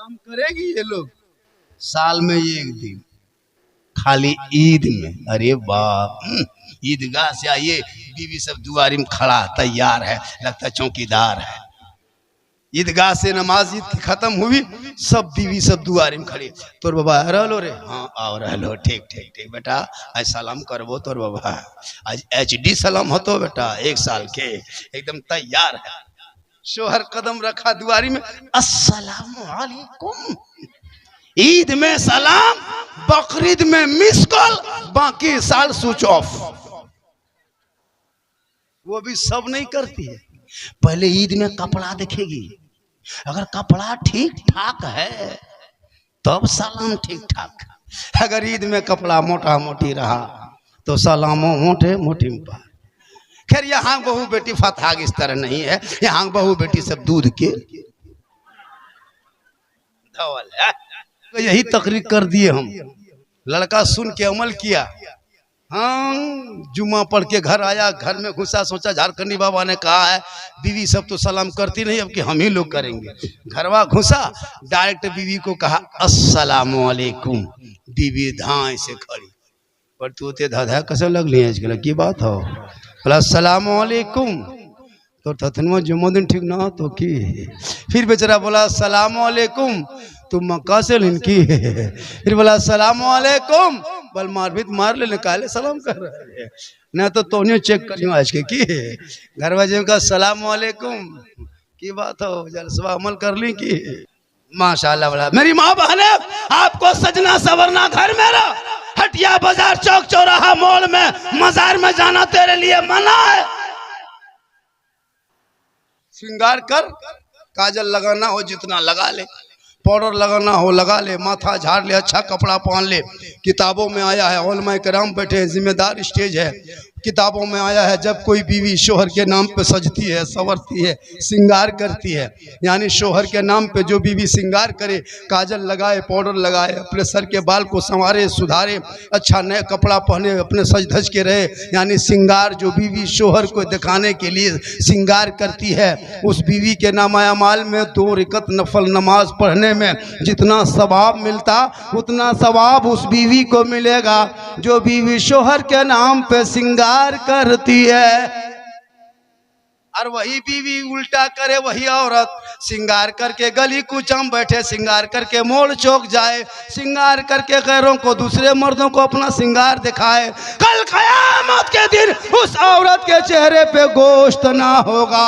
सलाम करेगी ये लोग साल में एक दिन, खाली ईद में। अरे बाप, ईदगाह से आइए, बीवी सब दुआरी में खड़ा तैयार है, लगता है चौकीदार है। ईदगाह से नमाज ईद की खत्म हुई, सब बीवी सब दुआरी में खड़ी। तोर बाबा रहलो रे, हाँ आओ रहलो, ठीक ठीक ठीक बेटा, आज सलाम करबो तोर बाबा, आज HD सलाम होतो बेटा, 1 साल के, एकदम तैयार है। शोहर कदम रखा दुआरी में, अस्सलामु अलैकुम। ईद में सलाम, बकरीद में मिस कॉल, बाकी साल स्विच ऑफ। वो भी सब नहीं करती है। पहले ईद में कपड़ा देखेगी, अगर कपड़ा ठीक ठाक है तब सलाम ठीक ठाक। अगर ईद में कपड़ा मोटा मोटी रहा तो सलामो मोटे मोटी में पार। खैर यहाँ बहू बेटी फतहाग इस तरह नहीं है, यहाँ बहू बेटी सब दूध के धवल है। तो यही तकरीर कर दिए हम, लड़का सुन के अमल किया। हाँ, जुम्मा पढ़ के घर आया, घर में घुसा, सोचा झारखंडी बाबा ने कहा है बीवी सब तो सलाम करती नहीं, अब कि हम ही लोग करेंगे। घरवा घुसा, डायरेक्ट बीवी को कहा अस्सलामु अलैकुम। बीवी धाए से खड़ी, पर तू ते धाधा कैसे लगली है इसके की बात हो, बोला अस्सलामु अलैकुम। तो थथनवा जुम्मोदिन ठीक ना तो की, फिर बेचारा बोला अस्सलामु अलैकुम, तुम मक्का से लिनकी है। फिर बोला अस्सलामु अलैकुम, बल मारभित मार ले, निकाले सलाम कर रहे हैं ना, तो तोनियो चेक करियो आज के की घर वाजे का अस्सलामु अलैकुम की बात हो, जलसवा अमल कर ली की माशाल्लाह। बोला मेरी माँ बहने, आपको सजना सवरना घर मेरा, हटिया बाजार चौक चौराहा मॉल में मजार में जाना तेरे लिए मना है। श्रृंगार कर, काजल लगाना हो जितना लगा ले, पाउडर लगाना हो लगा ले, माथा झाड़ ले, अच्छा कपड़ा पहन ले। किताबों में आया है, उलमा कराम बैठे हैं, जिम्मेदार स्टेज है, किताबों में आया है जब कोई बीवी शोहर के नाम पे सजती है, संवरती है, श्रृंगार करती है, यानी शोहर के नाम पे जो बीवी श्रृंगार करे, काजल लगाए, पाउडर लगाए, अपने सर के बाल को संवारे सुधारे, अच्छा नया कपड़ा पहने, अपने सज धज के रहे, यानी श्रृंगार जो बीवी शोहर को दिखाने के लिए श्रृंगार करती है, उस बीवी के नामाया माल में 2 रकअत नफल नमाज पढ़ने में जितना सवाब मिलता उतना सवाब उस बीवी को मिलेगा जो बीवी शोहर के नाम पे श्रृंगार करती है। और वही बीवी उल्टा करे, वही औरत श्रृंगार करके गली कूचम बैठे, श्रृंगार करके मोड़ चौक जाए, श्रृंगार करके गैरों को, दूसरे मर्दों को अपना श्रृंगार दिखाए, कल क़यामत के दिन उस औरत के चेहरे पे गोश्त ना होगा,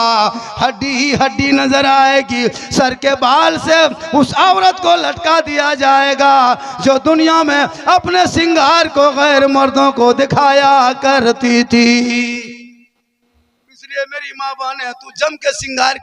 हड्डी ही हड्डी नजर आएगी। सर के बाल से उस औरत को लटका दिया जाएगा जो दुनिया में अपने श्रृंगार को गैर मर्दों को दिखाया करती थी। मेरी माँ बहन है, तू जम के श्रृंगार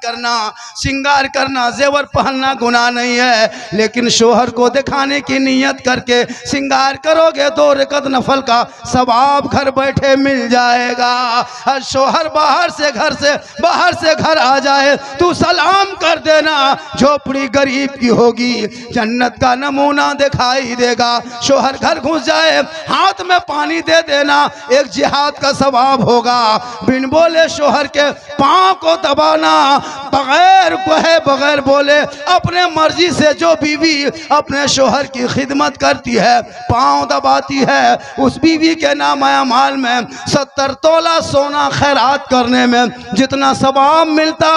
करना, जेवर पहनना गुनाह नहीं है, लेकिन शोहर को दिखाने की नियत करके श्रृंगार करोगे 2 रकअत नफल का सवाब घर बैठे मिल जाएगा। और शोहर बाहर से घर आ जाए, तू सलाम कर देना, झोपड़ी गरीब की होगी, जन्नत का नमूना दिखाई देगा। शोहर घर घुस जाए, हाथ में पानी दे देना, एक जिहाद का सवाब होगा। बिन बोले शोहर के पांव को दबाना, बगैर बोले अपने मर्जी से जो बीवी अपने शोहर की खिदमत करती है, पांव दबाती है, उस बीवी के नाम अमाल में 70 तोला सोना खैरात करने में जितना सवाब मिलता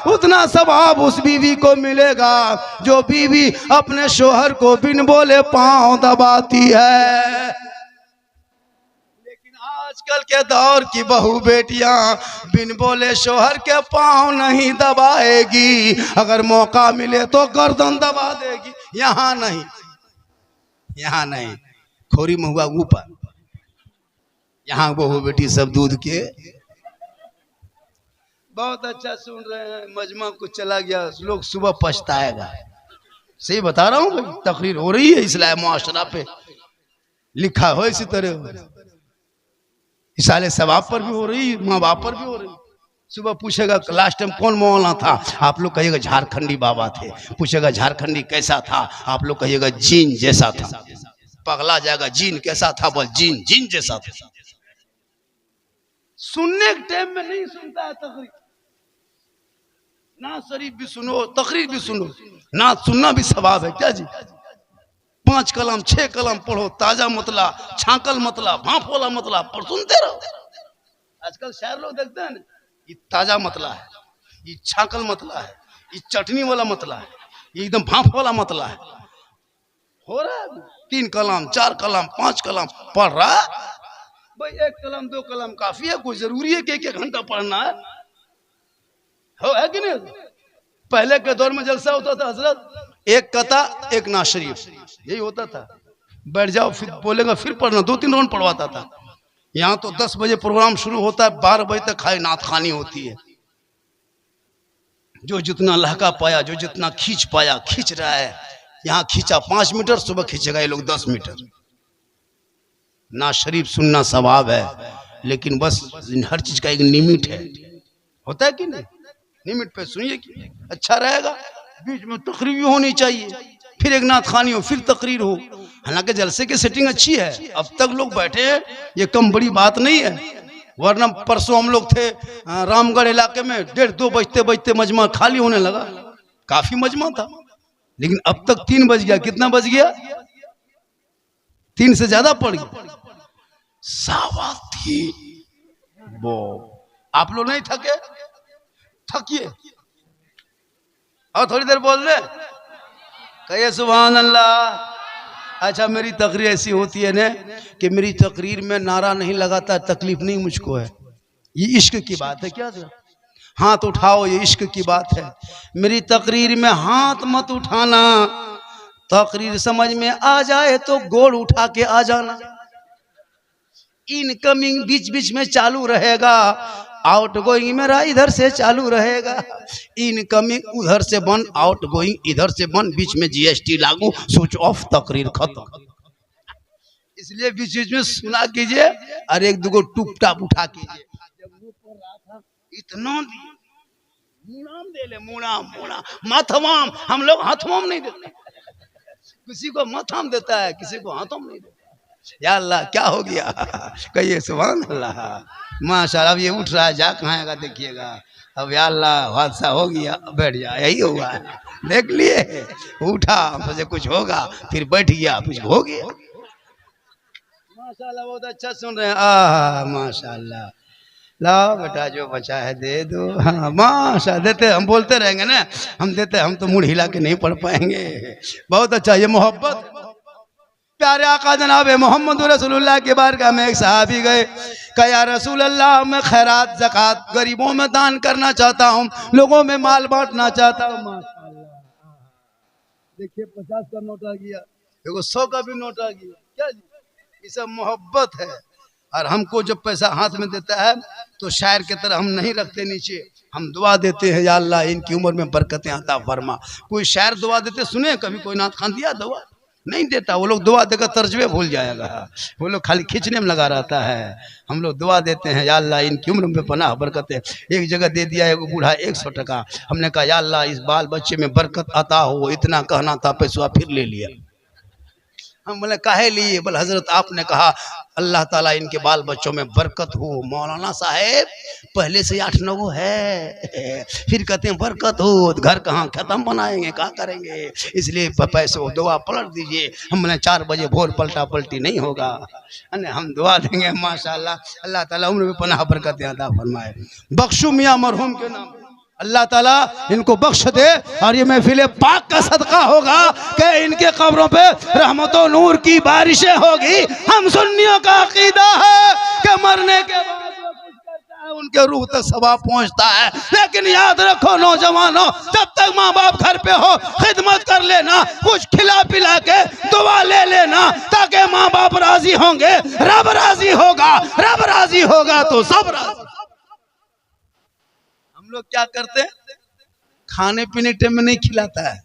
उतना सवाब उस बीवी को मिलेगा जो बीवी अपने शोहर को बिन बोले पांव दबाती है। आजकल के दौर की बहू बेटियां बिन बोले शोहर के पांव नहीं दबाएगी, अगर मौका मिले तो गर्दन दबा देगी। यहाँ नहीं, खोरी महुआ ऊपर, यहाँ बहू बेटी सब दूध के। बहुत अच्छा सुन रहे हैं, मजमा कुछ चला गया, लोग सुबह पछताएगा। सही बता रहा हूँ भाई, तकरीर हो रही है इस्लाम मुआशरा पे, लिखा हो इसी तरह, इसाले सवाब पर भी हो रही, माँ बाप पर भी हो रही। सुबह पूछेगा लास्ट टाइम कौन मौलाना था, आप लोग कहिएगा झारखंडी बाबा थे। पूछेगा झारखंडी कैसा था, आप लोग कहिएगा जीन जैसा था। पगला जाएगा, जीन कैसा था, बोल जीन जैसा था। सुनने के टाइम में नहीं सुनता है तकरीर, नात शरीफ भी सुनो, तकरीर भी सुनो, नात सुनना भी सवाब है क्या जी। 5 कलम 6 कलम पढ़ो, ताजा मतला, छाकल मतला, भाप वाला मतला पर सुनते रहो। आजकल शायर लोग देखते हैं ना, ये ताजा मतला है, ये छाकल मतला है, ये चटनी वाला मतला है, ये एकदम भाप वाला मतला है। हो रहा है 3 कलम 4 कलम 5 कलम पढ़ रहा भाई, 1 कलम 2 कलम काफी है, कोई जरूरी है कि 1 घंटा पढ़ना है? हो है कि नहीं? पहले के दौर में जलसा होता था हजरत, 1 कता 1 नात शरीफ, यही होता था। बैठ जाओ फिर बोलेगा फिर पढ़ना, 2-3 राउंड पढ़वाता था। यहाँ तो 10 बजे प्रोग्राम शुरू होता है, 12 बजे तक खाली नात खानी होती है। जो जितना लहका पाया, जो जितना खींच पाया खींच रहा है। यहाँ खींचा 5 मीटर, सुबह खींचेगा ये लोग 10 मीटर। नात शरीफ सुनना सवाब है, लेकिन बस हर चीज का एक लिमिट है, होता है कि नहीं? लिमिट पे सुनिए कि अच्छा रहेगा। बीच में तकरीर भी होनी चाहिए, फिर एक नात खानी हो, फिर तकरीर हो। हालांकि जलसे की सेटिंग अच्छी है, अब तक लोग बैठे हैं, ये कम बड़ी बात नहीं है। वरना परसों हम लोग थे रामगढ़ इलाके में, 1:30-2 बजते बजते मजमा खाली होने लगा। काफी मजमा था, लेकिन अब तक 3 बज गया। कितना बज गया? 3 से ज्यादा पड़ गया, 3:15। वो आप लोग नहीं थके? थकिए और थोड़ी देर बोल दे, कहिए सुभान अल्लाह। अच्छा, मेरी तकरीर ऐसी होती है ना कि मेरी तकरीर में नारा नहीं लगाता, तकलीफ नहीं मुझको है। ये इश्क की बात है क्या? हाथ उठाओ, ये इश्क की बात है। मेरी तकरीर में हाथ मत उठाना, तकरीर समझ में आ जाए तो गोड़ उठा के आ जाना। इनकमिंग बीच बीच में चालू रहेगा, आउट गोइंग मेरा इधर से चालू रहेगा। इनकमिंग उधर से बंद, आउट गोइंग इधर से बंद, बीच में जीएसटी लागू, स्विच ऑफ, तकरीर खत्म। इसलिए बीच बीच में सुना कीजिए और 1-2 टूप टाप उठा कीजिए। जब मुंह पर रहा था इतना मुनाम दे ले, मुना माथवाम। हम लोग हाथवाम नहीं देते, किसी को माथाम देता है, किसी को हाथवाम नहीं देता। या अल्लाह क्या हो गया? कहिए सुभान अल्लाह, माशाअल्लाह। अब ये उठ रहा है, जा कहाँ आएगा देखिएगा। अब या अल्लाह हादसा हो गया, बैठ जा, यही हुआ है। देख लिए, उठा, हम सोचे कुछ होगा, फिर बैठ गया, कुछ हो गया। माशाअल्लाह, बहुत अच्छा सुन रहे हैं। माशाअल्लाह, लाओ बेटा जो बचा है दे दो। हाँ माशा, देते, हम बोलते रहेंगे ना, हम देते, हम तो मुड़ हिला के नहीं पढ़ पाएंगे। बहुत अच्छा, ये मोहब्बत। प्यारे आका जनाब मोहम्मद रसूलुल्लाह के बारगाह में एक सहाबी गए, कहा या रसूल अल्लाह, मैं खैरात ज़कात गरीबों में दान करना चाहता हूँ, लोगों में माल बांटना चाहता हूँ। माशाअल्लाह, देखिए 50 का नोट आ गया, देखो 100 का भी नोट आ गया। क्या जी, ये सब मोहब्बत है। और हमको जब पैसा हाथ में देता है तो शायर की तरह हम नहीं रखते नीचे, हम दुआ देते हैं, या अल्लाह इनकी उम्र में बरकतें अता फरमा। कोई शायर दुआ देते सुने कभी? कोई नात खान दिया दुआ? नहीं देता। वो लोग दुआ देकर तर्जबे भूल जाएगा, वो लोग खाली खींचने में लगा रहता है। हम लोग दुआ देते हैं, या अल्लाह इनकी उम्र में पनाह बरकतें। एक जगह दे दिया एक बूढ़ा 100 टका, हमने कहा या अल्लाह इस बाल बच्चे में बरकत अता हो, इतना कहना था, पैसा फिर ले लिया। हम बोले काहे लिए? बोले हजरत आपने कहा अल्लाह ताला इनके बाल बच्चों में बरकत हो। मौलाना साहेब पहले से 8-9 है, फिर कहते हैं बरकत हो, घर कहाँ खत्म बनाएंगे, क्या करेंगे? इसलिए पैसों दुआ पलट दीजिए। हम बोले 4 बजे भोर पलटा पलटी नहीं होगा, हम दुआ देंगे। माशाअल्लाह, अल्लाह ताला उम्र में पनाह बरकत अता फरमाए। बख्शू मियाँ मरहूम के नाम अल्लाह ताला इनको बख्श दे, और ये महफिल पाक का सदका होगा कि इनके कब्रों पे रहमतों नूर की बारिशें होगी। हम सुन्नियों का अकीदा है कि मरने के बाद जो कुछ करता है उनके रूह तक सवाब पहुंचता है। लेकिन याद रखो नौजवानों, जब तक माँ बाप घर पे हो खिदमत कर लेना, कुछ खिला पिला के दुआ ले लेना, ताकि माँ बाप राजी होंगे, रब राजी होगा, रब राजी होगा तो सब राजी। हम लोग क्या करते हैं, खाने पीने टाइम में नहीं खिलाता है,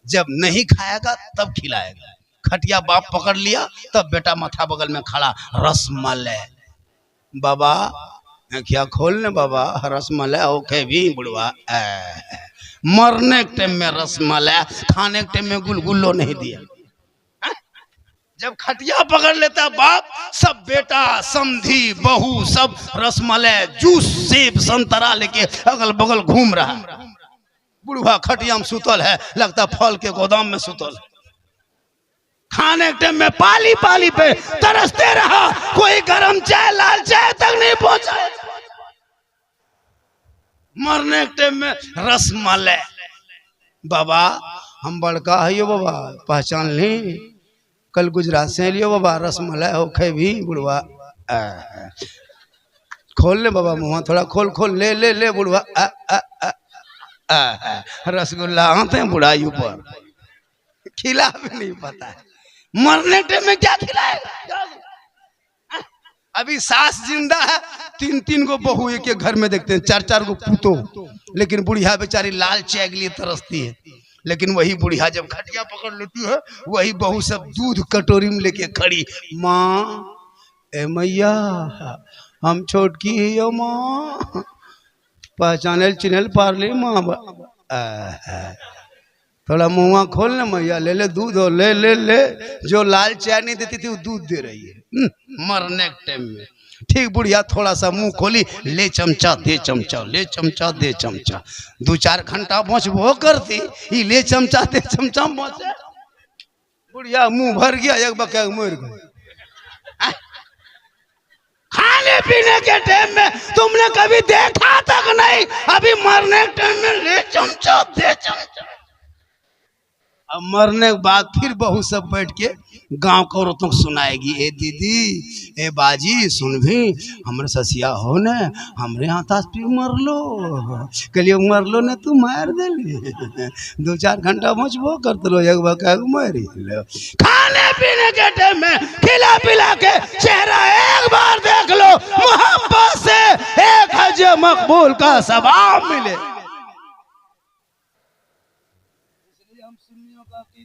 जब नहीं खाएगा तब खिलाएगा। खटिया बाप पकड़ लिया तब बेटा माथा बगल में खड़ा, रसमलाई बाबा, क्या खोलने बाबा, रसमलाई ओके भी बुढ़वा। मरने के टाइम में रसमलाई, खाने के टाइम में गुलगुल्लो नहीं दिया। जब खटिया पकड़ लेता बाप, सब बेटा समधी बहू सब रसमलाई जूस सेब संतरा लेके अगल बगल घूम रहा। बुढ़वा खटिया में सुतल है, लगता फल के गोदाम में सुतल है। खाने के टाइम में पाली पाली पे तरसते रहा, कोई गरम चाय लाल चाय तक नहीं पहुंचा। मरने के टाइम में रसमलाई। बाबा हम बड़का है यो बाबा, पहचान ली, कल गुजरात से लियो बाबा, रसमलाई हो खे भी बुढ़वा। खोल ले बाबा मुँह, थोड़ा खोल खोल, ले ले ले बुढ़वा। रसगुल्ला आते हैं बुढ़ाई ऊपर, खिला भी नहीं पता है। मरने टाइम में क्या खिलाएगा? अभी सास जिंदा है, 3-3 को बहू एक एक घर में देखते हैं, 4-4 को पूतो, लेकिन बुढ़िया बेचारी लाल चाय के लिए तरसती है। लेकिन वही बुढ़िया जब खटिया पकड़ लेती है, वही बहू सब दूध कटोरी में लेके खड़ी, माँ ए मैया हम छोटकी है यो माँ, पहचानल चिन्हल पार ले माँ। थोड़ा मुँह खोल ना मैया, ले ले दूध, हो ले ले ले। जो लाल चाय नहीं देती थी वो दूध दे रही है मरने के टाइम में। ठीक बुढ़िया थोड़ा सा मुंह खोली, ले चमचा दे चमचा, ले चमचा दे चमचा। 2-4 घंटा पहुँचबो करती, ये ले चमचा दे चमचा पहुँचे। बुढ़िया मुंह भर गया, एक बके मर गई। खाने पीने के टाइम में तुमने कभी देखा तक नहीं, अभी मरने के टाइम में ले चमचा दे चमचा। अब मरने के बाद फिर बहू सब बैठ के गांव को औरतों को सुनाएगी, ए दीदी ए बाजी सुन भी, हमरे ससिया हो न, हमरे यहाँ तास पी मर लो, कलियो मर लो न तू मार दे। 2-4 घंटा पहुँचबो करते लो, एक बका मारी लो। खाने पीने के टाइम में खिला पिला के चेहरा एक बार देख लो, मोहब्बत से एक हज मकबूल का सवाब मिले।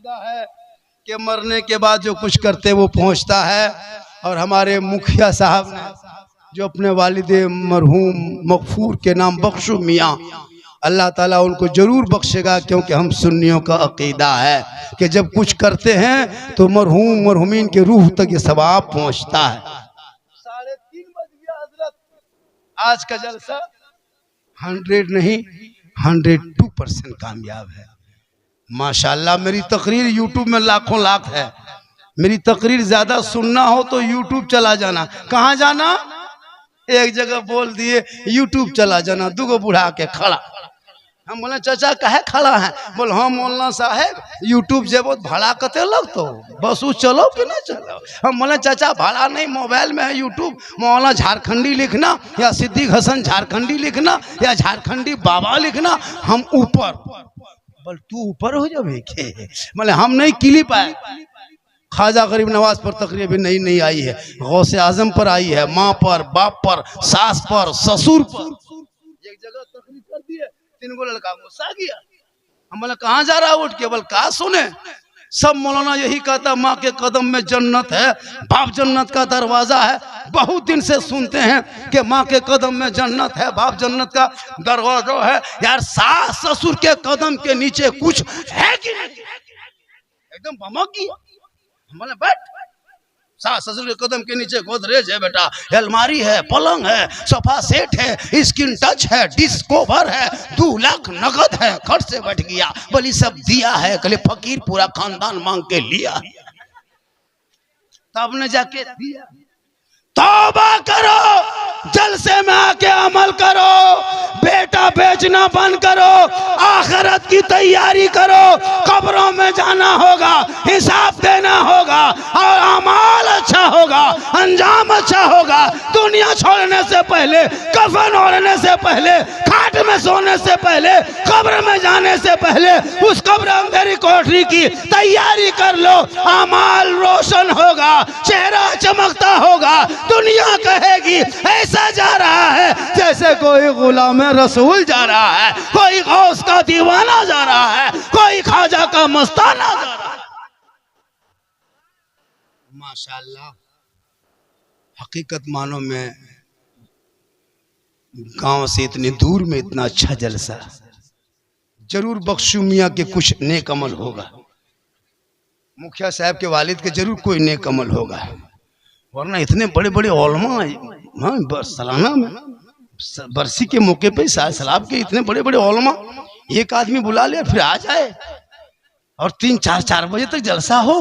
है कि मरने के बाद जो कुछ करते वो पहुंचता है। और हमारे मुखिया साहब ने जो अपने वालिदे मरहूम मगफूर के नाम बख्शू मियाँ, अल्लाह ताला उनको जरूर बख्शेगा, क्योंकि हम सुन्नियों का अकीदा है कि जब कुछ करते हैं तो मरहूम मरहूमीन के रूह तक ये सवाब पहुंचता है। 3:30 बज गया हजरत। आज का जलसा 100 नहीं 102% कामयाब है माशाल्लाह। मेरी तकरीर यूट्यूब में लाखों लाख है। मेरी तकरीर ज्यादा सुनना हो तो यूट्यूब चला जाना। कहाँ जाना? एक जगह बोल दिए यूट्यूब चला जाना। 2 बुढ़ा के खड़ा, हम बोले चाचा कहे खड़ा है? बोल हाँ मौलाना साहेब यूट्यूब जेबो भाड़ा कते लगतो, बस वो चलो कि ना चलो। हम बोले चाचा भाड़ा नहीं, मोबाइल में है यूट्यूब, मौलाना झारखंडी लिखना या सिद्दीक हसन झारखंडी लिखना या झारखंडी बाबा लिखना, हम ऊपर। बोल तू ऊपर हो जाए के? बोले हम नहीं, क्लिप आए ख्वाजा गरीब नवाज पर तकरीर भी नहीं आई है, गौसे आजम पर आई है, माँ पर, बाप पर, सास पर, ससुर पर। एक जगह तकरीर कर दी है, 3 लड़का गुस्सा गया। हम बोले कहाँ जा रहा उठ के? बोल कहा सुने, सब मौलाना यही कहता माँ के कदम में जन्नत है, बाप जन्नत का दरवाजा है। बहुत दिन से सुनते हैं कि माँ के कदम में जन्नत है, बाप जन्नत का दरवाजा है। यार सास ससुर के कदम के नीचे कुछ है कि नहीं? एकदम भमक गई। बोले बैठ, सास ससुर के कदम के नीचे गोदरेज है बेटा, अलमारी है, पलंग है, सोफा सेट है, स्क्रीन टच है, डिस्क कवर है, 2 लाख नगद है। घर से बैठ गया, बोली सब दिया है। कल फकीर पूरा खानदान मांग के लिया, तब ने जाके दिया। तौबा करो, जलसे में आके अमल करो, बेटा बेचना बंद करो, आखिरत की तैयारी करो। कब्रों में जाना होगा, हिसाब देना होगा, और अमाल अच्छा होगा, अंजाम अच्छा होगा। दुनिया छोड़ने से पहले, कफन ओढ़ने से पहले, खाट में सोने से पहले, कब्र में जाने से पहले उस कब्र अंधेरी कोठरी की तैयारी कर लो। अमाल रोशन होगा, चेहरा चमकता होगा, दुनिया कहेगी ऐसा जा रहा है जैसे कोई गुलाम रसूल जा रहा है, कोई गौस का दीवाना जा रहा है, कोई ख्वाजा का मस्ताना जा रहा है। माशाल्लाह हकीकत मानो में गांव से इतनी दूर में इतना अच्छा जलसा। जरूर बख्शू मियाँ के कुछ नेक अमल होगा, मुखिया साहब के वालिद के जरूर कोई नेक अमल होगा, वरना इतने बड़े बड़े ओलमा सालाना में बरसी के मौके पे सलाब के इतने बड़े बड़े ओलमा एक आदमी बुला ले फिर आ जाए और 3-4 बजे तक जलसा हो,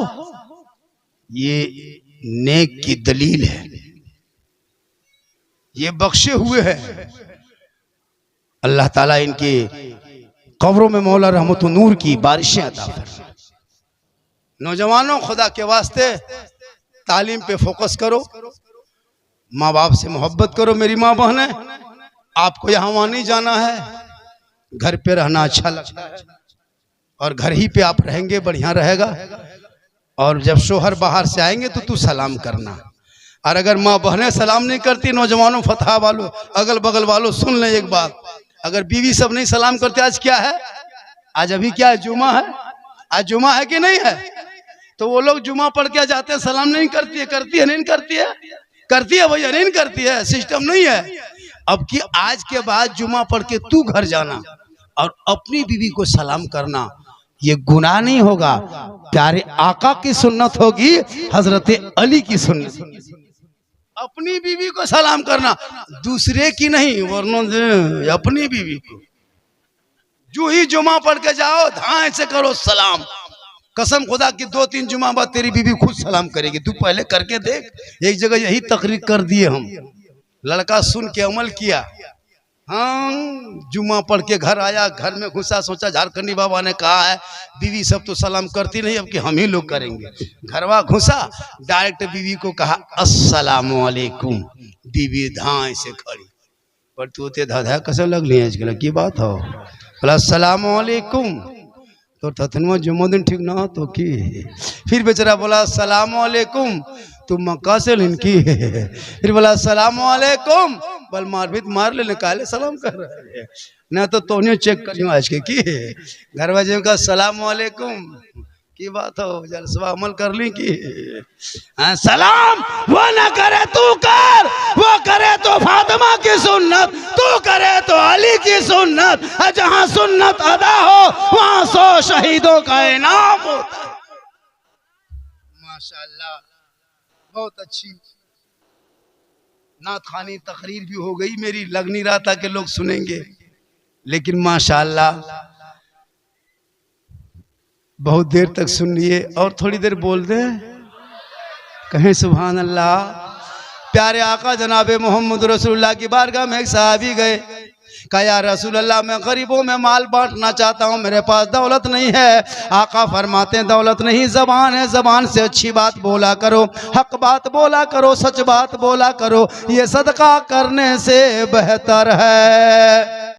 ये नेक की दलील है, ये बख्शे हुए हैं। अल्लाह ताला इनके कब्रों में मौला रहमत व नूर की बारिशें अता फरमाए। नौजवानों, खुदा के वास्ते तालीम पे फोकस करो, माँ बाप से मोहब्बत करो। मेरी माँ बहन है, आपको यहाँ वहाँ नहीं जाना है, घर पे रहना अच्छा लगता है और घर ही पे आप रहेंगे बढ़िया रहेगा। और जब शोहर बाहर से आएंगे तो तू सलाम करना, और अगर माँ बहनें सलाम नहीं करती, नौजवानों, फतहा वालों, अगल बगल वालों, सुन लें एक बात, अगर बीवी सब नहीं सलाम करते, आज क्या है, आज अभी क्या है, जुमा है, आज जुमा है कि नहीं है, तो वो लोग जुमा पढ़ के जाते हैं, सलाम नहीं करती है, करती है नहीं करती है, करती है भैया, नहीं करती है, सिस्टम नहीं है। अब कि आज के बाद जुमा पढ़ के तू घर जाना और अपनी बीवी को सलाम करना, ये गुनाह नहीं होगा, प्यारे आका की सुन्नत होगी, हजरत अली की सुन्नत। अपनी बीवी को सलाम करना, दूसरे की नहीं, वरना अपनी बीवी को जो ही जुमा पढ़ के जाओ, धाए से करो सलाम। कसम खुदा की 2-3 जुमा बाद तेरी बीवी खुद सलाम करेगी, तू पहले करके देख। एक जगह यही तकरीर कर दिए हम, लड़का सुन के अमल किया, हाँ, जुमा पढ़ के घर आया, घर में घुसा, सोचा झारखंडी बाबा ने कहा है बीवी सब तो सलाम करती नहीं, अब कि हम ही लोग करेंगे। घरवा घुसा, डायरेक्ट बीवी को कहा अस्सलामु अलैकुम, बीवी धाए से खड़ी, पर तू ते धाधा कैसे लगली है, की बात हो, बोला अस्सलामु अलैकुम, तो तथनवा जुम्मा दिन ठीक ना तो की, फिर बेचारा बोला अस्सलामु अलैकुम, तुम मक्का से लिनकी, फिर बोला अस्सलामु अलैकुम, बल मार ले, निकाले सलाम कर रहे हैं ना, तो तोनियो चेक करियो आज के की घर वाले का अस्सलामु अलैकुम की बात हो, जलसवा अमल कर ली की, हाँ, सलाम वो ना करे तू कर, वो करे तो फातिमा की सुन्नत, तू करे तो अली की सुन्नत, जहाँ सुन्नत अदा हो वहाँ 100 शहीदों का इनाम होता है। माशाअल्लाह, बहुत अच्छी नात खानी तकरीर भी हो गई मेरी, लग नहीं रहा था कि लोग सुनेंगे, लेकिन माशाअल्लाह बहुत देर तक सुन लिए, और थोड़ी देर बोल दे, कहें सुभान अल्लाह। प्यारे आका जनाबे मोहम्मद रसूलुल्लाह की बारगाह में एक सहाबी गए, कहा या रसूल अल्लाह, मैं गरीबों में माल बांटना चाहता हूँ, मेरे पास दौलत नहीं है। आका फरमाते हैं दौलत नहीं जबान है, जबान से अच्छी बात बोला करो, हक बात बोला करो, सच बात बोला करो, ये सदका करने से बेहतर है।